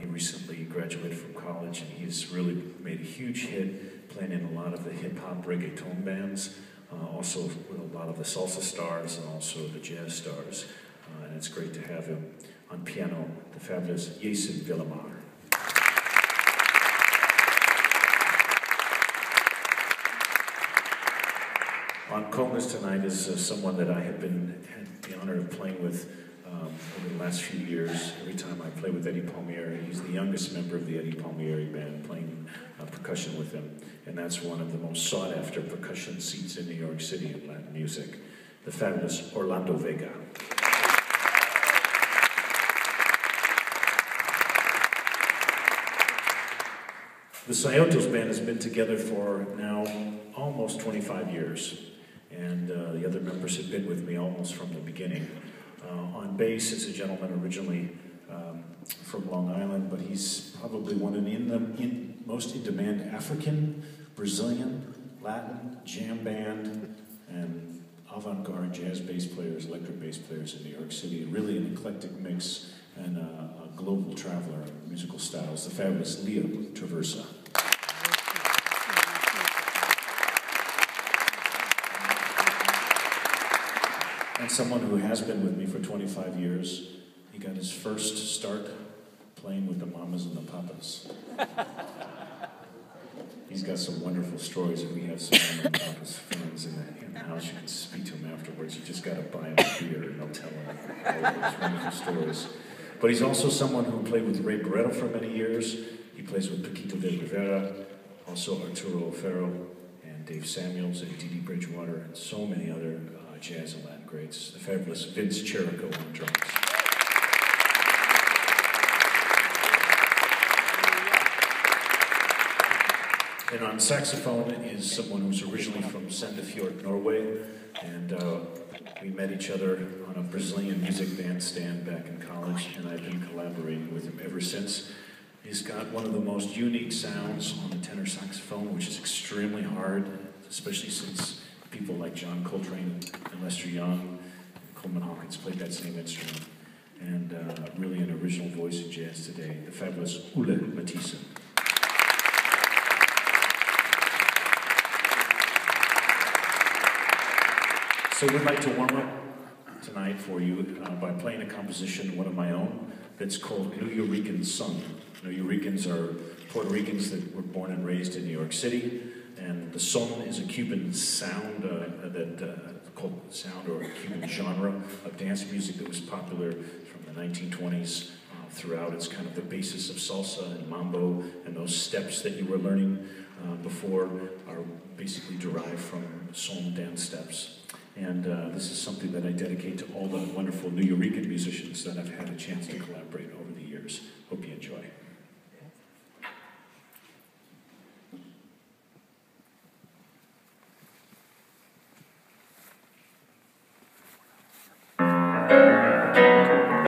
He recently graduated from college, and he's really made a huge hit playing in a lot of the hip-hop reggaeton bands, also with a lot of the salsa stars and also the jazz stars. And it's great to have him on piano, the fabulous Jason Villamar. On congas tonight is someone that I had the honor of playing with over the last few years. Every time I play with Eddie Palmieri, he's the youngest member of the Eddie Palmieri band, playing percussion with him. And that's one of the most sought-after percussion seats in New York City in Latin music, the fabulous Orlando Vega. The Sciotos band has been together for now almost 25 years. And the other members have been with me almost from the beginning. On bass is a gentleman originally from Long Island, but he's probably one of the most in-demand African, Brazilian, Latin, jam band, and avant-garde jazz bass players, electric bass players in New York City. Really an eclectic mix and a global traveler in musical styles. The fabulous Leo Traversa. And someone who has been with me for 25 years. He got his first start playing with the Mamas and the Papas. He's got some wonderful stories, and we have some Mama and Papas fans in the house. You can speak to him afterwards. You just got to buy him a beer, and they'll tell him all those wonderful stories. But he's also someone who played with Ray Barretto for many years. He plays with Paquito de Rivera, also Arturo O'Farrill, and Dave Samuels, and Dee Dee Bridgewater, and so many other jazz and Latin greats. The fabulous Vince Cherico on drums. And on saxophone is someone who's originally from Sandefjord, Norway, and we met each other on a Brazilian music bandstand back in college, and I've been collaborating with him ever since. He's got one of the most unique sounds on the tenor saxophone, which is extremely hard, especially since people like John Coltrane and Lester Young and Coleman Hawkins played that same instrument. And really an original voice in jazz today, the fabulous Ole Mathiesen. So we'd like to warm up tonight for you by playing a composition, one of my own, that's called Nuyorican Son. Nuyorican are Puerto Ricans that were born and raised in New York City. And the son is a Cuban sound called sound or a Cuban genre of dance music that was popular from the 1920s throughout. It's kind of the basis of salsa and mambo, and those steps that you were learning before are basically derived from son dance steps. And this is something that I dedicate to all the wonderful Nuyorican musicians that I've had a chance to collaborate over